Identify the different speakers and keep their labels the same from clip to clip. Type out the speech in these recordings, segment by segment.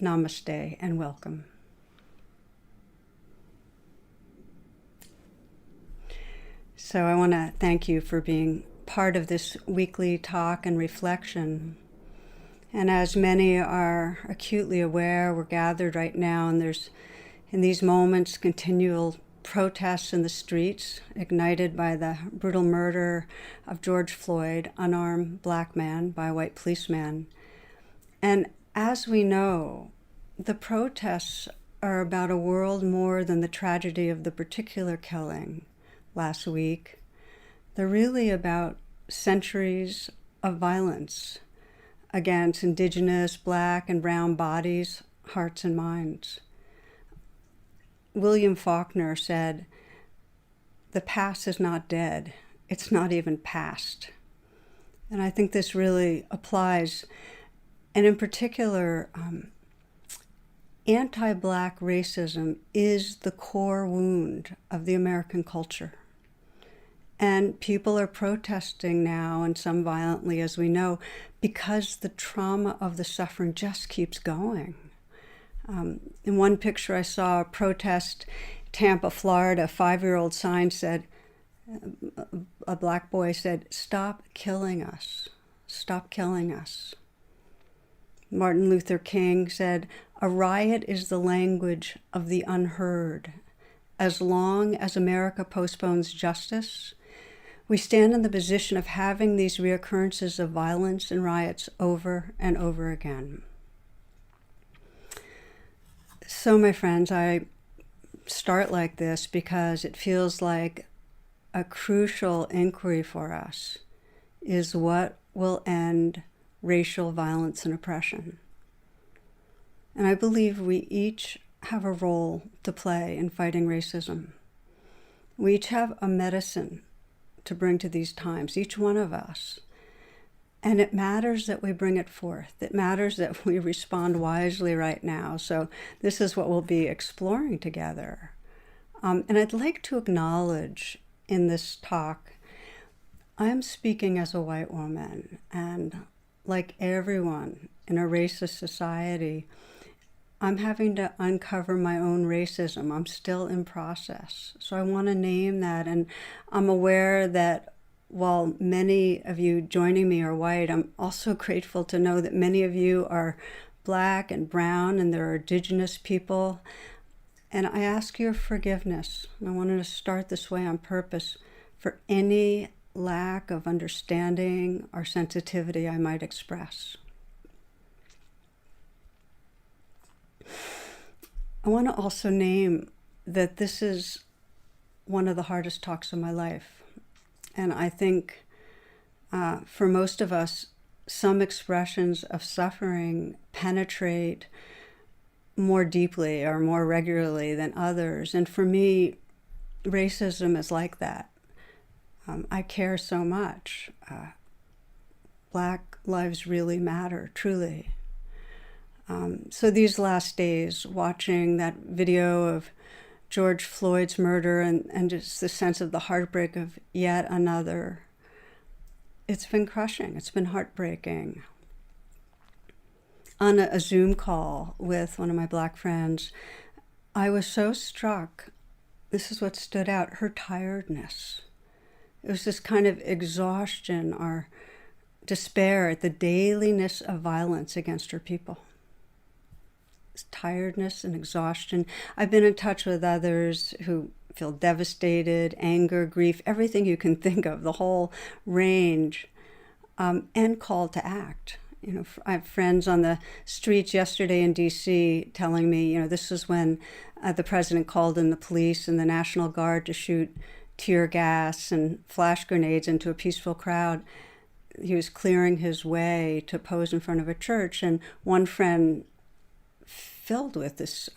Speaker 1: Namaste and welcome. So I want to thank you for being part of this weekly talk and reflection. And as many are acutely aware, we're gathered right now, and there's, in these moments, continual protests in the streets, ignited by the brutal murder of George Floyd, unarmed black man by a white policeman. And as we know, the protests are about a world more than the tragedy of the particular killing last week. They're really about centuries of violence against Indigenous, Black, and brown bodies, hearts, and minds. William Faulkner said, "The past is not dead. It's not even past." And I think this really applies. And in particular, anti-Black racism is the core wound of the American culture. And people are protesting now, and some violently, as we know, because the trauma of the suffering just keeps going. In one picture I saw, a protest, Tampa, Florida, a 5-year-old sign said, a Black boy said, "Stop killing us. Stop killing us." Martin Luther King said, "A riot is the language of the unheard. As long as America postpones justice, we stand in the position of having these reoccurrences of violence and riots over and over again." So, my friends, I start like this because it feels like a crucial inquiry for us is what will end racial violence and oppression. And I believe we each have a role to play in fighting racism. We each have a medicine to bring to these times, each one of us. And it matters that we bring it forth. It matters that we respond wisely right now. So this is what we'll be exploring together. And I'd like to acknowledge in this talk, I'm speaking as a white woman, and like everyone in a racist society, I'm having to uncover my own racism. I'm still in process. So I want to name that. And I'm aware that while many of you joining me are white, I'm also grateful to know that many of you are Black and brown, and there are Indigenous people. And I ask your forgiveness. And I wanted to start this way on purpose for any lack of understanding or sensitivity I might express. I want to also name that this is one of the hardest talks of my life. And I think for most of us, some expressions of suffering penetrate more deeply or more regularly than others. And for me, racism is like that. I care so much. Black lives really matter, truly. So these last days, watching that video of George Floyd's murder and just the sense of the heartbreak of yet another, it's been crushing. It's been heartbreaking. On a Zoom call with one of my Black friends, I was so struck. This is what stood out, her tiredness. It was this kind of exhaustion or despair at the dailiness of violence against her people. Tiredness and exhaustion. I've been in touch with others who feel devastated, anger, grief, everything you can think of, the whole range, and called to act. You know, I have friends on the streets yesterday in DC telling me, you know, this is when the president called in the police and the National Guard to shoot tear gas and flash grenades into a peaceful crowd. He was clearing his way to pose in front of a church, and one friend, filled with this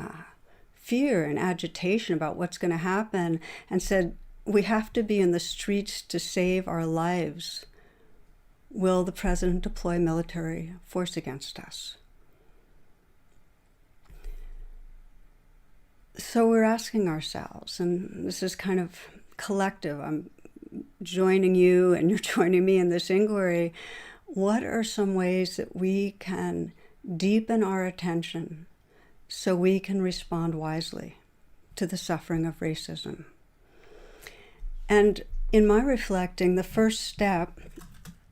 Speaker 1: fear and agitation about what's going to happen, and said, "We have to be in the streets to save our lives. Will the president deploy military force against us?" So we're asking ourselves, and this is kind of collective, I'm joining you and you're joining me in this inquiry, what are some ways that we can deepen our attention so we can respond wisely to the suffering of racism. And in my reflecting, the first step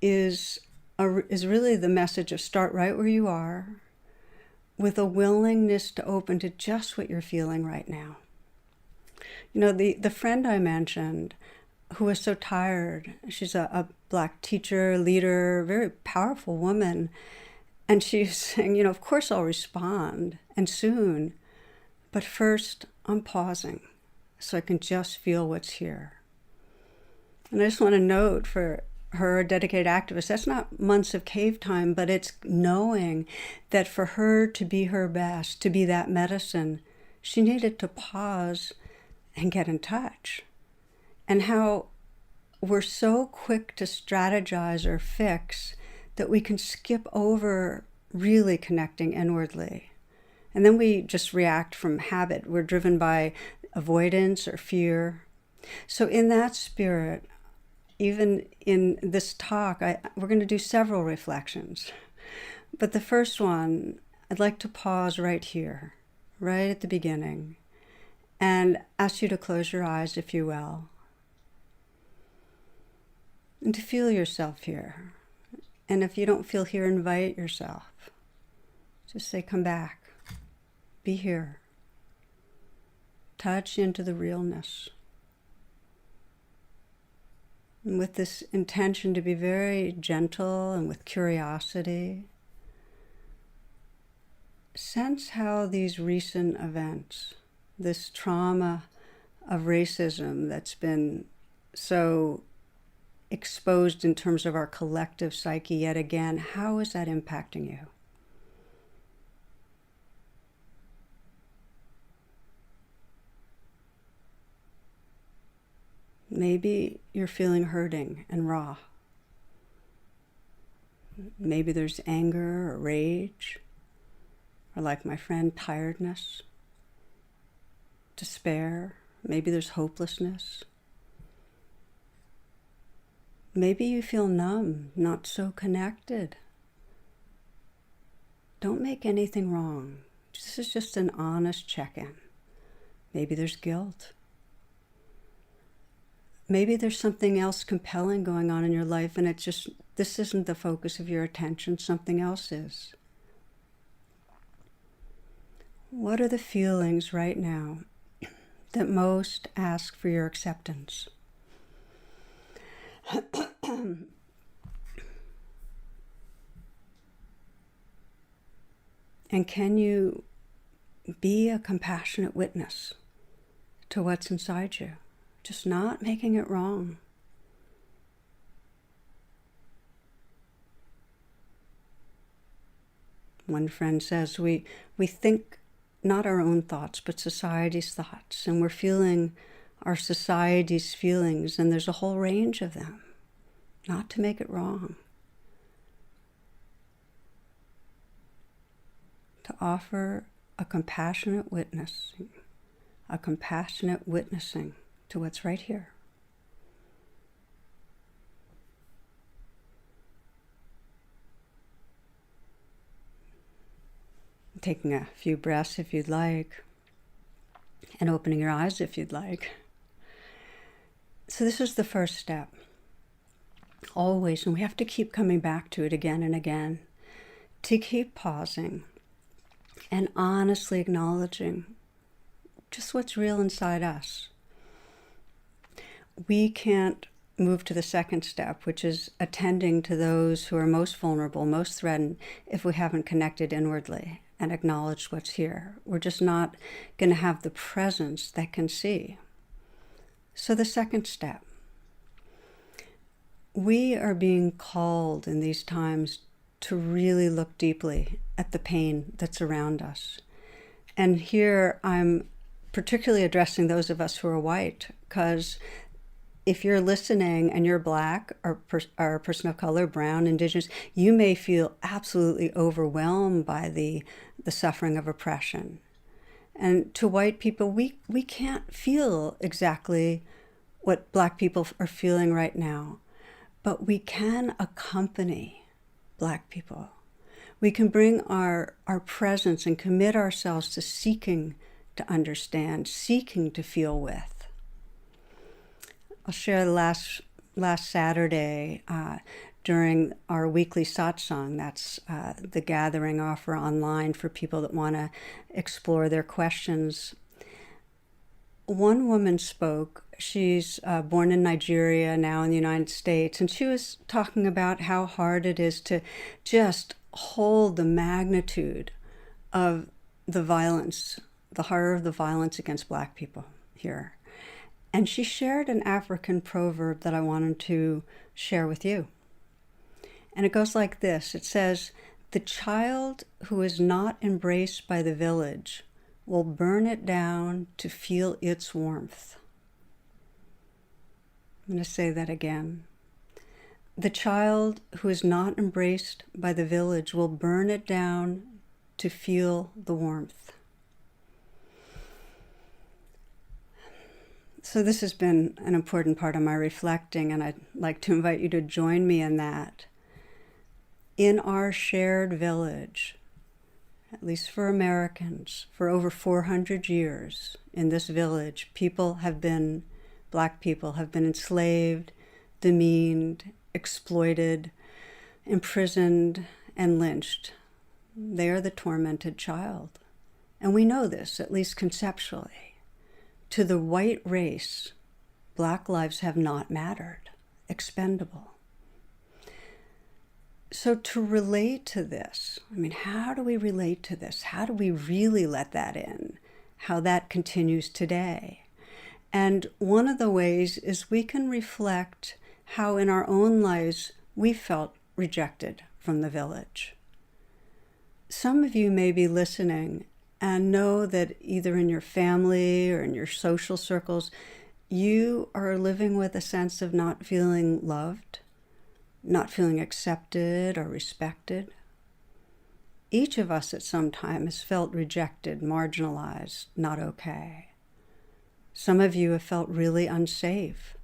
Speaker 1: is really the message of start right where you are, with a willingness to open to just what you're feeling right now. You know, the friend I mentioned who was so tired, she's a Black teacher, leader, very powerful woman. And she's saying, you know, of course I'll respond, and soon, but first I'm pausing so I can just feel what's here. And I just want to note for her, a dedicated activist, that's not months of cave time, but it's knowing that for her to be her best, to be that medicine, she needed to pause and get in touch. And how we're so quick to strategize or fix that we can skip over really connecting inwardly. And then we just react from habit. We're driven by avoidance or fear. So in that spirit, even in this talk, we're going to do several reflections. But the first one, I'd like to pause right here, right at the beginning, and ask you to close your eyes, if you will, and to feel yourself here. And if you don't feel here, invite yourself. Just say, come back, be here. Touch into the realness. And with this intention to be very gentle and with curiosity, sense how these recent events, this trauma of racism that's been so exposed in terms of our collective psyche yet again, how is that impacting you? Maybe you're feeling hurting and raw. Maybe there's anger or rage, or like my friend, tiredness, despair. Maybe there's hopelessness. Maybe you feel numb, not so connected. Don't make anything wrong. This is just an honest check-in. Maybe there's guilt. Maybe there's something else compelling going on in your life, and this isn't the focus of your attention, something else is. What are the feelings right now that most ask for your acceptance? And can you be a compassionate witness to what's inside you? Just not making it wrong. One friend says we think not our own thoughts, but society's thoughts, and we're feeling our society's feelings, and there's a whole range of them. Not to make it wrong. To offer a compassionate witnessing to what's right here. Taking a few breaths if you'd like, and opening your eyes if you'd like. So this is the first step. Always, and we have to keep coming back to it again and again, to keep pausing and honestly acknowledging just what's real inside us. We can't move to the second step, which is attending to those who are most vulnerable, most threatened, if we haven't connected inwardly and acknowledged what's here. We're just not going to have the presence that can see. So the second step, we are being called in these times to really look deeply at the pain that's around us. And here I'm particularly addressing those of us who are white, because if you're listening and you're Black or a person of color, brown, indigenous, you may feel absolutely overwhelmed by the suffering of oppression. And to white people, we can't feel exactly what Black people are feeling right now, but we can accompany Black people. We can bring our presence and commit ourselves to seeking to understand, seeking to feel with. I'll share last Saturday during our weekly satsang. That's the gathering offer online for people that want to explore their questions. One woman spoke. She's born in Nigeria, now in the United States, and she was talking about how hard it is to just hold the magnitude of the violence, the horror of the violence against Black people here. And she shared an African proverb that I wanted to share with you. And it goes like this. It says, "The child who is not embraced by the village will burn it down to feel its warmth." I'm going to say that again. The child who is not embraced by the village will burn it down to feel the warmth. So this has been an important part of my reflecting, and I'd like to invite you to join me in that. In our shared village, at least for Americans, for over 400 years in this village, Black people have been enslaved, demeaned, exploited, imprisoned, and lynched. They are the tormented child. And we know this, at least conceptually. To the white race, Black lives have not mattered, expendable. So to relate to this, how do we relate to this? How do we really let that in? How that continues today? And one of the ways is we can reflect how in our own lives we felt rejected from the village. Some of you may be listening and know that either in your family or in your social circles, you are living with a sense of not feeling loved, not feeling accepted or respected. Each of us at some time has felt rejected, marginalized, not okay. Some of you have felt really unsafe.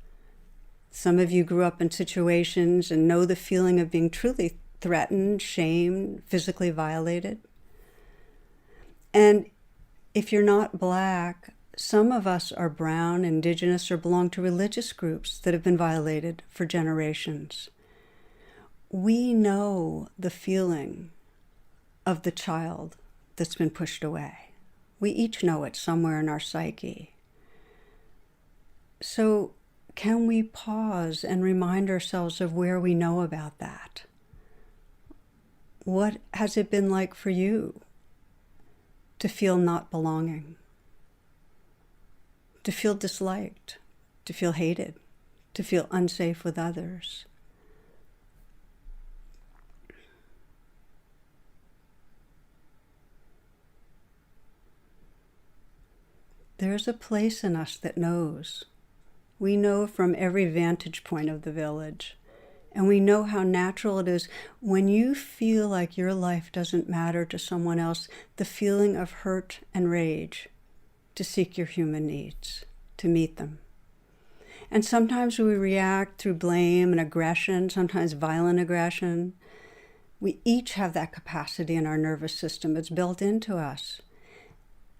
Speaker 1: Some of you grew up in situations and know the feeling of being truly threatened, shamed, physically violated. And if you're not Black, some of us are brown, indigenous, or belong to religious groups that have been violated for generations. We know the feeling of the child that's been pushed away. We each know it somewhere in our psyche. So can we pause and remind ourselves of where we know about that? What has it been like for you to feel not belonging, to feel disliked, to feel hated, to feel unsafe with others? There's a place in us that knows. We know from every vantage point of the village, and we know how natural it is when you feel like your life doesn't matter to someone else, the feeling of hurt and rage to seek your human needs, to meet them. And sometimes we react through blame and aggression, sometimes violent aggression. We each have that capacity in our nervous system. It's built into us.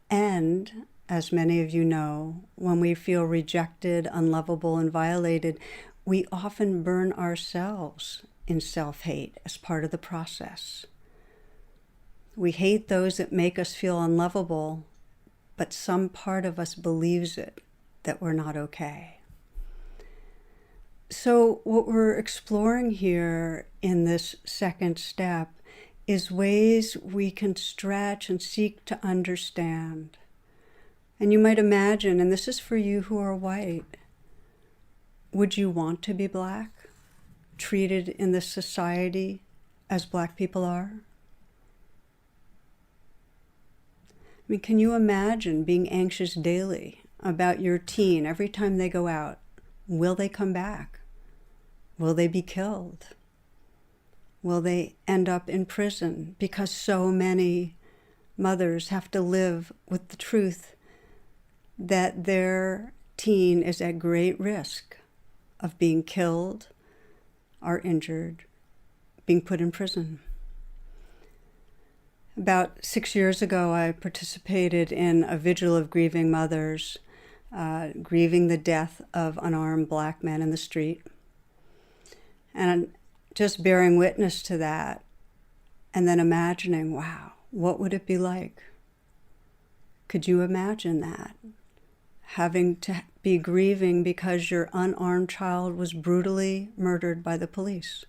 Speaker 1: And as many of you know, when we feel rejected, unlovable, and violated, we often burn ourselves in self-hate as part of the process. We hate those that make us feel unlovable, but some part of us believes it, that we're not okay. So what we're exploring here in this second step is ways we can stretch and seek to understand. And you might imagine, and this is for you who are white, would you want to be Black, treated in this society as Black people are? Can you imagine being anxious daily about your teen every time they go out? Will they come back? Will they be killed? Will they end up in prison? Because so many mothers have to live with the truth that their teen is at great risk of being killed or injured, being put in prison. About 6 years ago, I participated in a vigil of grieving mothers, grieving the death of unarmed Black men in the street. And just bearing witness to that, and then imagining, wow, what would it be like? Could you imagine that? Having to be grieving because your unarmed child was brutally murdered by the police.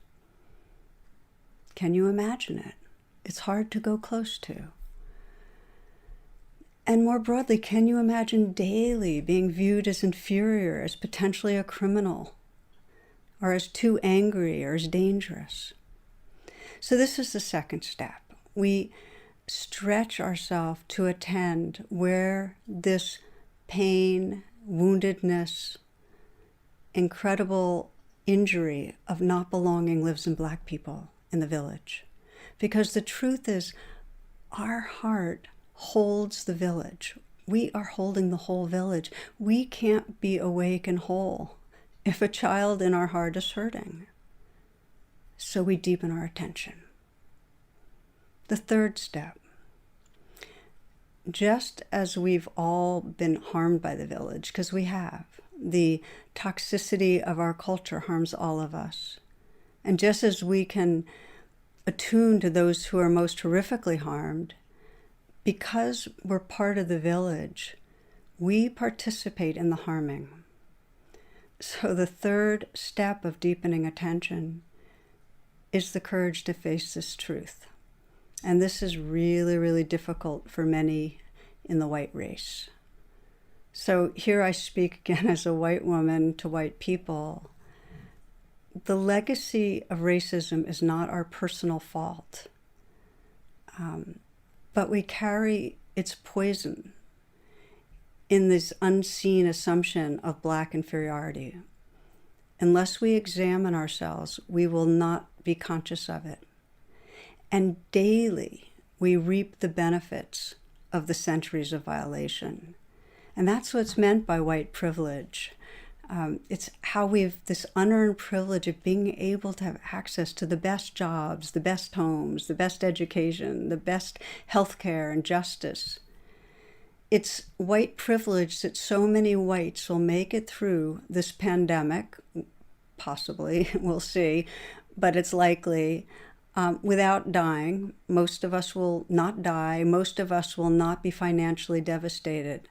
Speaker 1: Can you imagine it? It's hard to go close to. And more broadly, can you imagine daily being viewed as inferior, as potentially a criminal, or as too angry, or as dangerous? So this is the second step. We stretch ourselves to attend where this pain, woundedness, incredible injury of not belonging lives in Black people in the village. Because the truth is, our heart holds the village. We are holding the whole village. We can't be awake and whole if a child in our heart is hurting. So we deepen our attention. The third step. Just as we've all been harmed by the village, because we have, the toxicity of our culture harms all of us. And just as we can attune to those who are most horrifically harmed, because we're part of the village, we participate in the harming. So the third step of deepening attention is the courage to face this truth. And this is really, really difficult for many in the white race. So here I speak again as a white woman to white people. The legacy of racism is not our personal fault, but we carry its poison in this unseen assumption of Black inferiority. Unless we examine ourselves, we will not be conscious of it. And daily, we reap the benefits of the centuries of violation. And that's what's meant by white privilege. It's how we've this unearned privilege of being able to have access to the best jobs, the best homes, the best education, the best healthcare and justice. It's white privilege that so many whites will make it through this pandemic, possibly, we'll see, but it's likely, without dying. Most of us will not die. Most of us will not be financially devastated.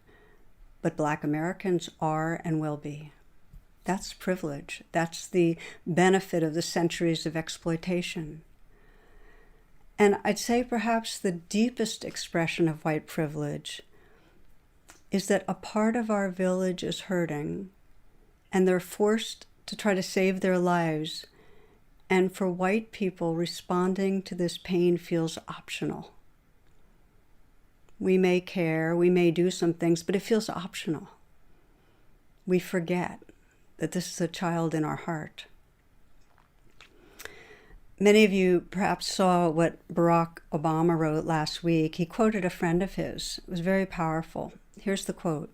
Speaker 1: But Black Americans are and will be. That's privilege. That's the benefit of the centuries of exploitation. And I'd say perhaps the deepest expression of white privilege is that a part of our village is hurting, and they're forced to try to save their lives. And for white people, responding to this pain feels optional. We may care, we may do some things, but it feels optional. We forget that this is a child in our heart. Many of you perhaps saw what Barack Obama wrote last week. He quoted a friend of his. It was very powerful. Here's the quote.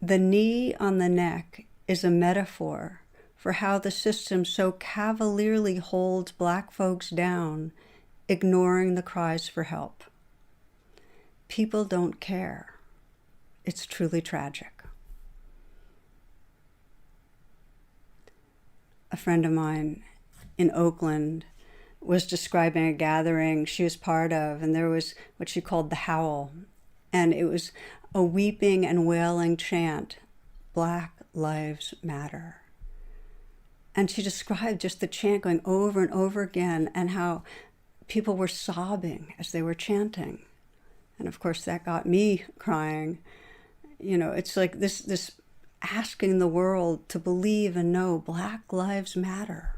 Speaker 1: "The knee on the neck is a metaphor for how the system so cavalierly holds Black folks down, ignoring the cries for help. People don't care. It's truly tragic." A friend of mine in Oakland was describing a gathering she was part of, and there was what she called the howl. And it was a weeping and wailing chant, "Black Lives Matter." And she described just the chant going over and over again, and how people were sobbing as they were chanting. And of course, that got me crying. You know, it's like this asking the world to believe and know Black Lives Matter.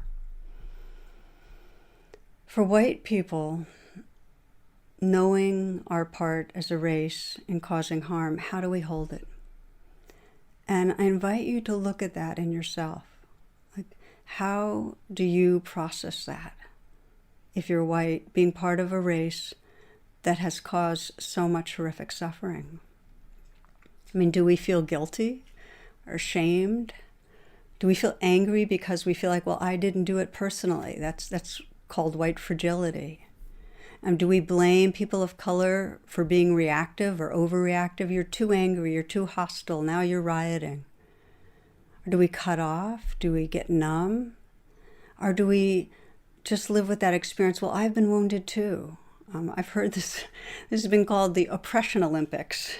Speaker 1: For white people, knowing our part as a race in causing harm, how do we hold it? And I invite you to look at that in yourself. Like, how do you process that? If you're white, being part of a race that has caused so much horrific suffering. I mean, do we feel guilty or ashamed? Do we feel angry because we feel like, well, I didn't do it personally? That's called white fragility. Do we blame people of color for being reactive or overreactive? You're too angry, you're too hostile, now you're rioting. Or do we cut off? Do we get numb? Or do we just live with that experience? Well, I've been wounded too. I've heard this has been called the oppression Olympics.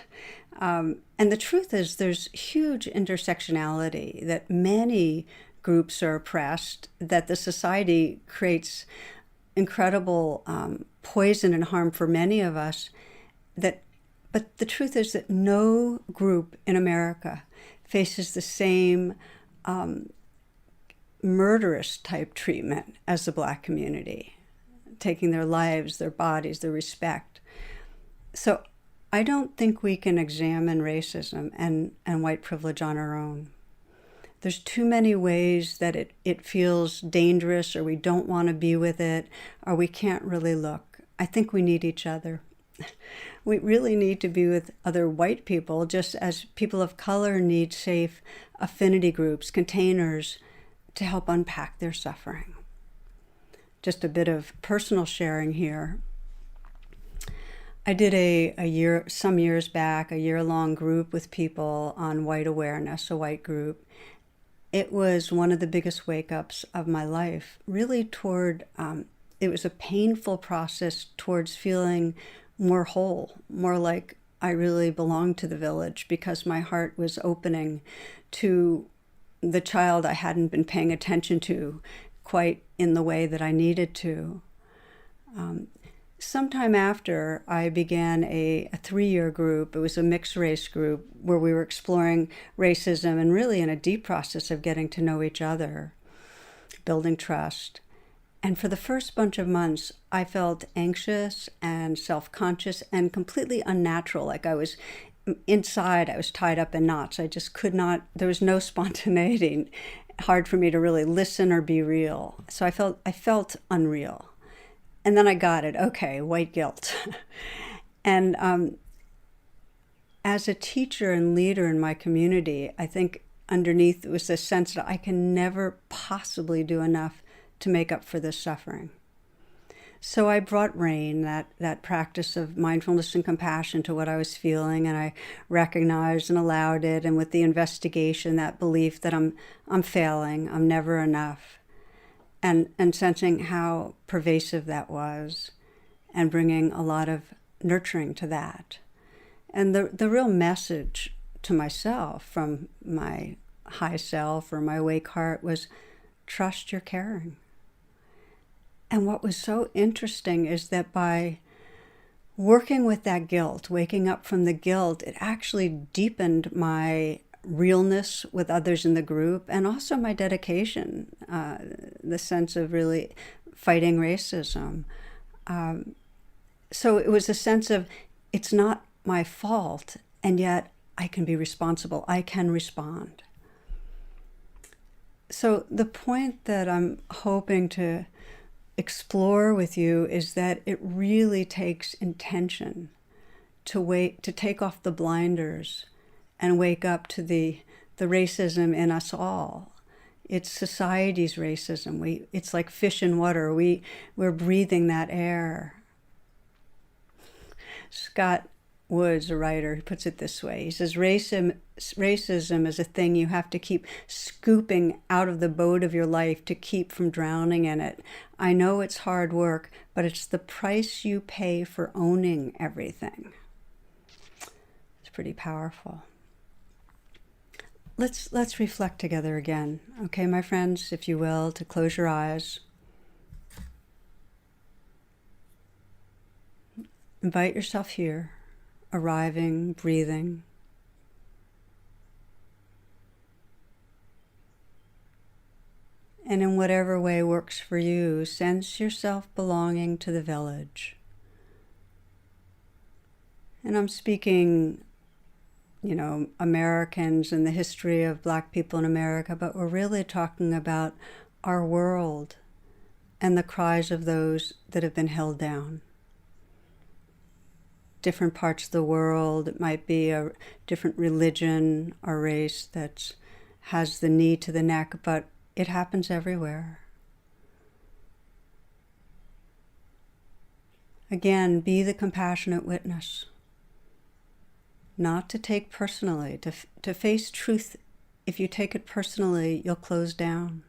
Speaker 1: And the truth is there's huge intersectionality, that many groups are oppressed, that the society creates incredible poison and harm for many of us. But the truth is that no group in America faces the same murderous type treatment as the Black community, taking their lives, their bodies, their respect. So I don't think we can examine racism and white privilege on our own. There's too many ways that it feels dangerous, or we don't want to be with it, or we can't really look. I think we need each other. We really need to be with other white people, just as people of color need safe affinity groups, containers, to help unpack their suffering. Just a bit of personal sharing here. I did some years back, a year-long group with people on white awareness, a white group. It was one of the biggest wake-ups of my life, really it was a painful process towards feeling more whole, more like I really belonged to the village, because my heart was opening to the child I hadn't been paying attention to quite in the way that I needed to. Sometime after, I began a 3-year group. It was a mixed race group where we were exploring racism and really in a deep process of getting to know each other, building trust. And for the first bunch of months, I felt anxious and self-conscious and completely unnatural. Like I was inside, I was tied up in knots. I just could not, there was no spontaneity, hard for me to really listen or be real. So I felt unreal. And then I got it. Okay, white guilt. And as a teacher and leader in my community, I think underneath it was this sense that I can never possibly do enough to make up for this suffering. So I brought RAIN, that practice of mindfulness and compassion, to what I was feeling, and I recognized and allowed it, and with the investigation, that belief that I'm failing, I'm never enough. And sensing how pervasive that was, and bringing a lot of nurturing to that. And the real message to myself from my high self or my awake heart was, trust your caring. And what was so interesting is that by working with that guilt, waking up from the guilt, it actually deepened my realness with others in the group, and also my dedication, the sense of really fighting racism. So it was a sense of, it's not my fault, and yet I can be responsible. I can respond. So the point that I'm hoping to explore with you is that it really takes intention to take off the blinders and wake up to the racism in us all. It's society's racism. It's like fish in water. We're breathing that air. Scott Woods, a writer, he puts it this way. He says, racism is a thing you have to keep scooping out of the boat of your life to keep from drowning in it. I know it's hard work, but it's the price you pay for owning everything. It's pretty powerful. Let's reflect together again. Okay, my friends, if you will, to close your eyes. Invite yourself here, arriving, breathing. And in whatever way works for you, sense yourself belonging to the village. And I'm speaking, Americans and the history of Black people in America, but we're really talking about our world and the cries of those that have been held down. Different parts of the world, it might be a different religion or race that has the knee to the neck, but it happens everywhere. Again, be the compassionate witness. Not to take personally, to face truth. If you take it personally, you'll close down.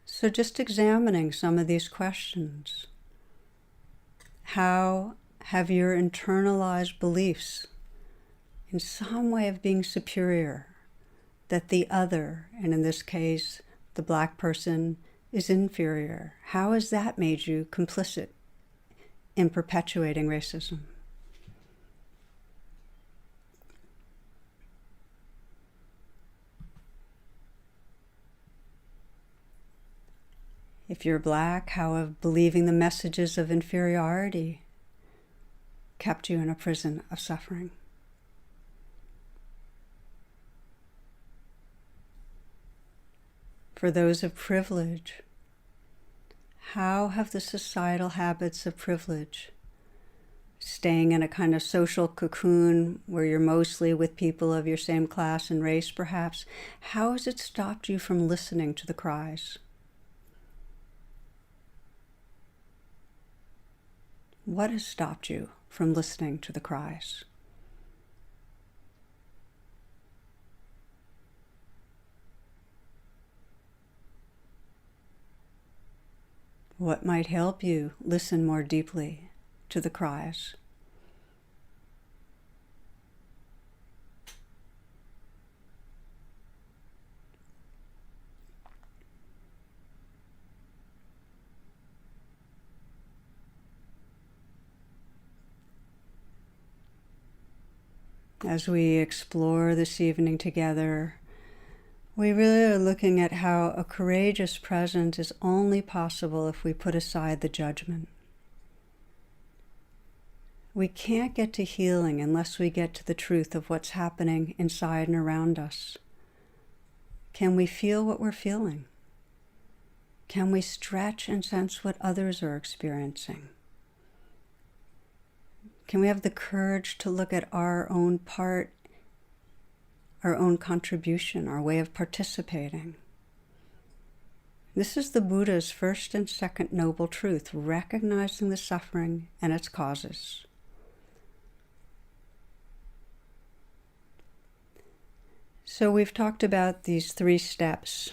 Speaker 1: So just examining some of these questions. How have your internalized beliefs in some way of being superior, that the other, and in this case, the Black person, is inferior? How has that made you complicit in perpetuating racism? If you're Black, how have believing the messages of inferiority kept you in a prison of suffering? For those of privilege, how have the societal habits of privilege, staying in a kind of social cocoon where you're mostly with people of your same class and race perhaps, how has it stopped you from listening to the cries? What has stopped you from listening to the cries? What might help you listen more deeply to the cries? As we explore this evening together, we really are looking at how a courageous presence is only possible if we put aside the judgment. We can't get to healing unless we get to the truth of what's happening inside and around us. Can we feel what we're feeling? Can we stretch and sense what others are experiencing? Can we have the courage to look at our own part, our own contribution, our way of participating? This is the Buddha's first and second noble truth, recognizing the suffering and its causes. So we've talked about these 3 steps.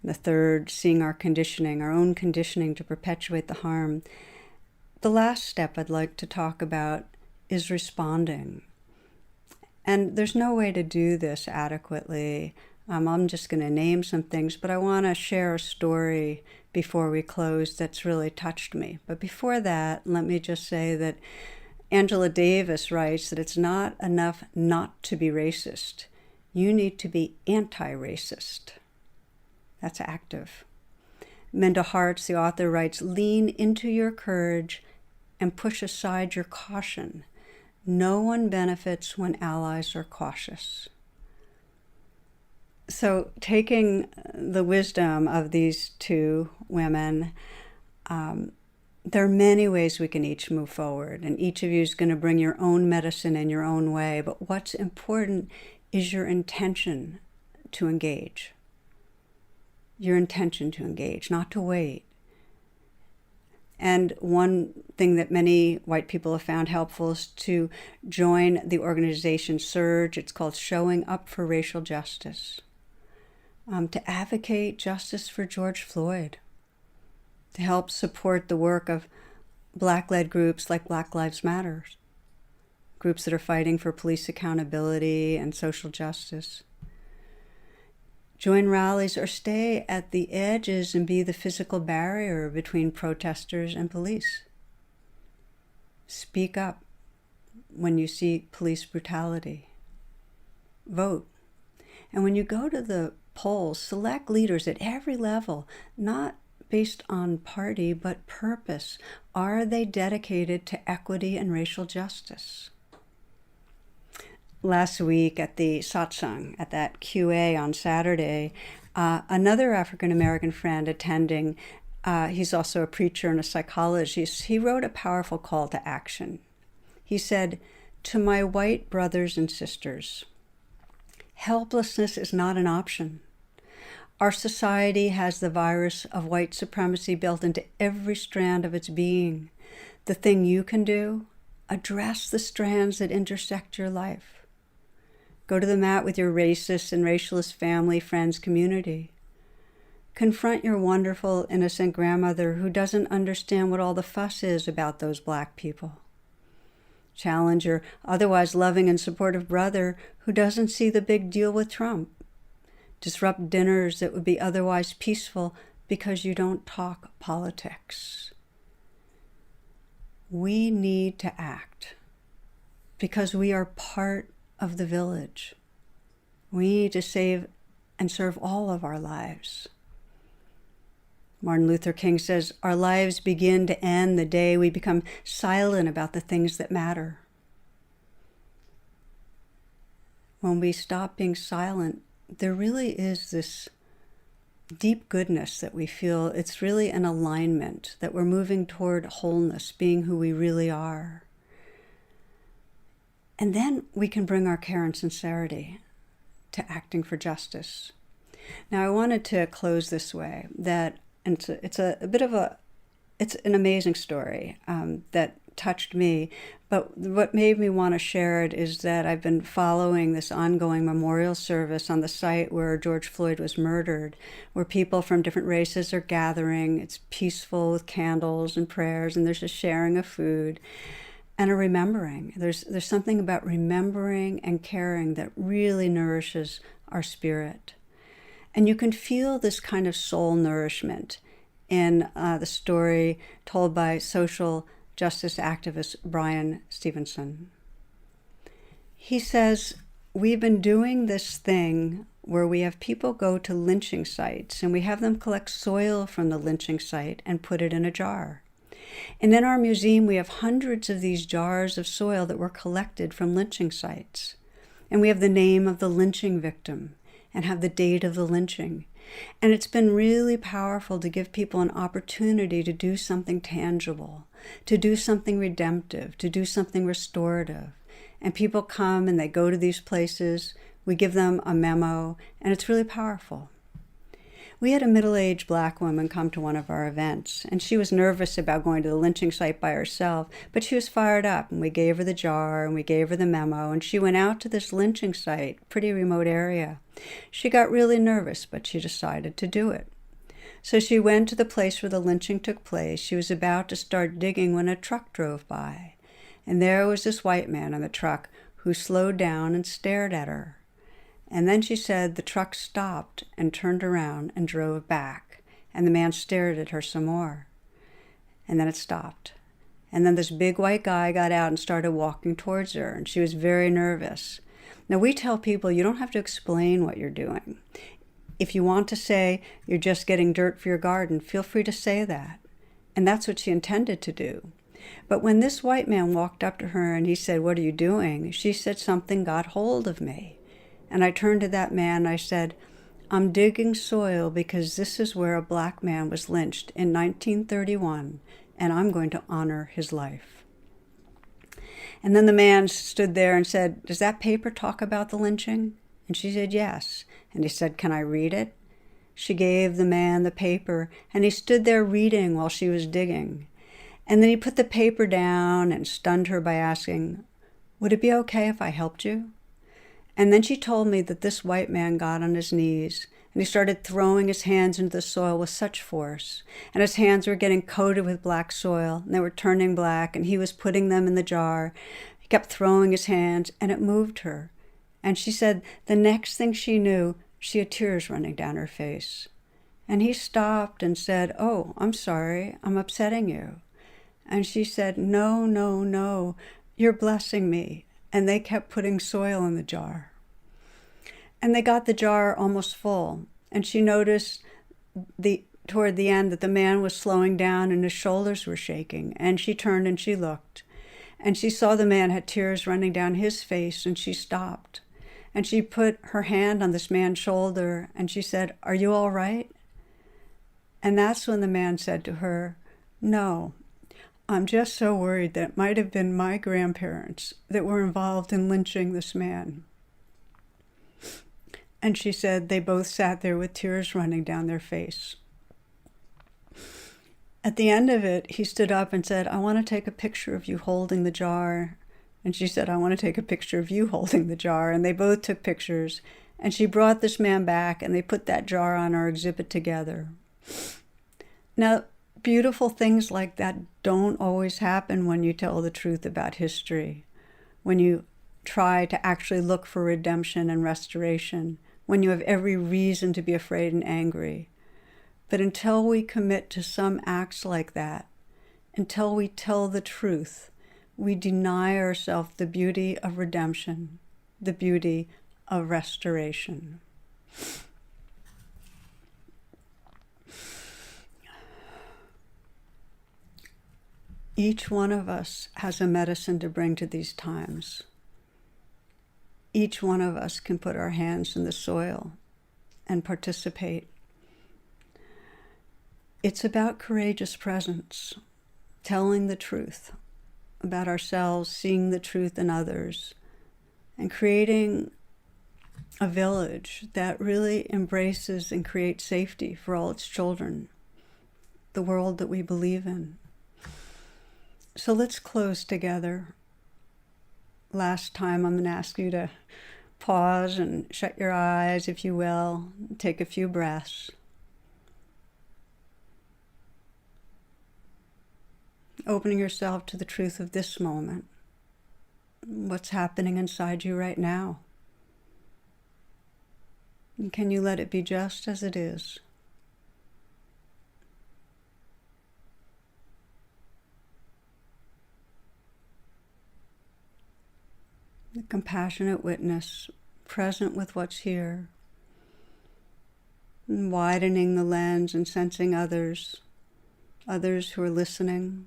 Speaker 1: The third, seeing our conditioning, our own conditioning to perpetuate the harm. The last step I'd like to talk about is responding. And there's no way to do this adequately. I'm just going to name some things, but I want to share a story before we close that's really touched me. But before that, let me just say that Angela Davis writes that it's not enough not to be racist. You need to be anti-racist. That's active. Minda Harts, the author, writes, lean into your courage and push aside your caution. No one benefits when allies are cautious. So taking the wisdom of these 2 women, there are many ways we can each move forward, and each of you is going to bring your own medicine in your own way, but what's important is your intention to engage. Your intention to engage, not to wait. And one thing that many white people have found helpful is to join the organization SURGE. It's called Showing Up for Racial Justice. To advocate justice for George Floyd. To help support the work of Black-led groups like Black Lives Matter. Groups that are fighting for police accountability and social justice. Join rallies or stay at the edges and be the physical barrier between protesters and police. Speak up when you see police brutality. Vote. And when you go to the polls, select leaders at every level, not based on party, but purpose. Are they dedicated to equity and racial justice? Last week at the satsang, at that QA on Saturday, another African-American friend attending, he's also a preacher and a psychologist, he wrote a powerful call to action. He said, to my white brothers and sisters, helplessness is not an option. Our society has the virus of white supremacy built into every strand of its being. The thing you can do, address the strands that intersect your life. Go to the mat with your racist and racialist family, friends, community. Confront your wonderful, innocent grandmother who doesn't understand what all the fuss is about those Black people. Challenge your otherwise loving and supportive brother who doesn't see the big deal with Trump. Disrupt dinners that would be otherwise peaceful because you don't talk politics. We need to act because we are part of the village. We need to save and serve all of our lives. Martin Luther King says, our lives begin to end the day we become silent about the things that matter. When we stop being silent, there really is this deep goodness that we feel. It's really an alignment, that we're moving toward wholeness, being who we really are. And then we can bring our care and sincerity to acting for justice. Now, I wanted to close this way, that it's an amazing story that touched me, but what made me want to share it is that I've been following this ongoing memorial service on the site where George Floyd was murdered, where people from different races are gathering. It's peaceful with candles and prayers, and there's a sharing of food and a remembering. There's something about remembering and caring that really nourishes our spirit. And you can feel this kind of soul nourishment in the story told by social justice activist Brian Stevenson. He says, we've been doing this thing where we have people go to lynching sites and we have them collect soil from the lynching site and put it in a jar. And in our museum, we have hundreds of these jars of soil that were collected from lynching sites. And we have the name of the lynching victim and have the date of the lynching. And it's been really powerful to give people an opportunity to do something tangible, to do something redemptive, to do something restorative. And people come and they go to these places. We give them a memo, and it's really powerful. We had a middle-aged Black woman come to one of our events, and she was nervous about going to the lynching site by herself, but she was fired up, and we gave her the jar, and we gave her the memo, and she went out to this lynching site, pretty remote area. She got really nervous, but she decided to do it. So she went to the place where the lynching took place. She was about to start digging when a truck drove by, and there was this white man in the truck who slowed down and stared at her. And then she said the truck stopped and turned around and drove back. And the man stared at her some more. And then it stopped. And then this big white guy got out and started walking towards her. And she was very nervous. Now, we tell people you don't have to explain what you're doing. If you want to say you're just getting dirt for your garden, feel free to say that. And that's what she intended to do. But when this white man walked up to her and he said, "What are you doing?" she said, "Something got hold of me." And I turned to that man and I said, "I'm digging soil because this is where a Black man was lynched in 1931, and I'm going to honor his life." And then the man stood there and said, "Does that paper talk about the lynching?" And she said, "Yes." And he said, "Can I read it?" She gave the man the paper, and he stood there reading while she was digging. And then he put the paper down and stunned her by asking, "Would it be okay if I helped you?" And then she told me that this white man got on his knees and he started throwing his hands into the soil with such force. And his hands were getting coated with black soil and they were turning black, and he was putting them in the jar. He kept throwing his hands and it moved her. And she said the next thing she knew, she had tears running down her face. And he stopped and said, "Oh, I'm sorry, I'm upsetting you." And she said, "No, no, no, you're blessing me." And they kept putting soil in the jar. And they got the jar almost full. And she noticed toward the end that the man was slowing down and his shoulders were shaking. And she turned and she looked. And she saw the man had tears running down his face, and she stopped. And she put her hand on this man's shoulder and she said, "Are you all right?" And that's when the man said to her, "No, I'm just so worried that it might have been my grandparents that were involved in lynching this man." And she said they both sat there with tears running down their face. At the end of it, he stood up and said, I want to take a picture of you holding the jar. And she said, I want to take a picture of you holding the jar. And they both took pictures. And she brought this man back, and they put that jar on our exhibit together. Now, beautiful things like that don't always happen when you tell the truth about history, when you try to actually look for redemption and restoration, when you have every reason to be afraid and angry. But until we commit to some acts like that, until we tell the truth, we deny ourselves the beauty of redemption, the beauty of restoration. Each one of us has a medicine to bring to these times. Each one of us can put our hands in the soil and participate. It's about courageous presence, telling the truth about ourselves, seeing the truth in others, and creating a village that really embraces and creates safety for all its children, the world that we believe in. So let's close together. Last time, I'm going to ask you to pause and shut your eyes, if you will, take a few breaths. Opening yourself to the truth of this moment, what's happening inside you right now. And can you let it be just as it is? The compassionate witness, present with what's here, and widening the lens and sensing others who are listening,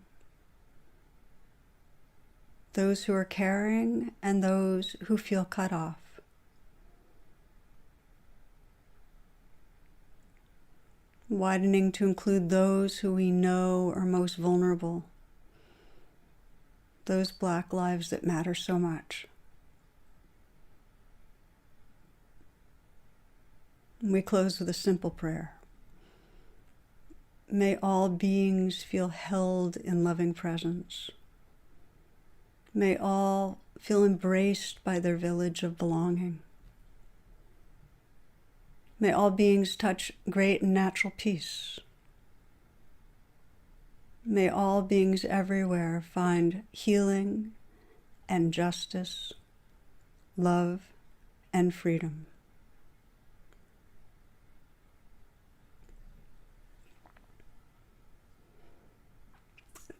Speaker 1: those who are caring, and those who feel cut off. Widening to include those who we know are most vulnerable, those Black lives that matter so much. We close with a simple prayer. May all beings feel held in loving presence. May all feel embraced by their village of belonging. May all beings touch great and natural peace. May all beings everywhere find healing and justice, love and freedom.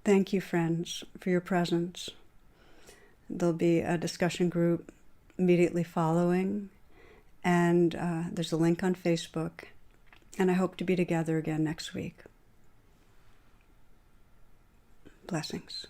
Speaker 1: Thank you, friends, for your presence. There'll be a discussion group immediately following, and there's a link on Facebook, and I hope to be together again next week. Blessings.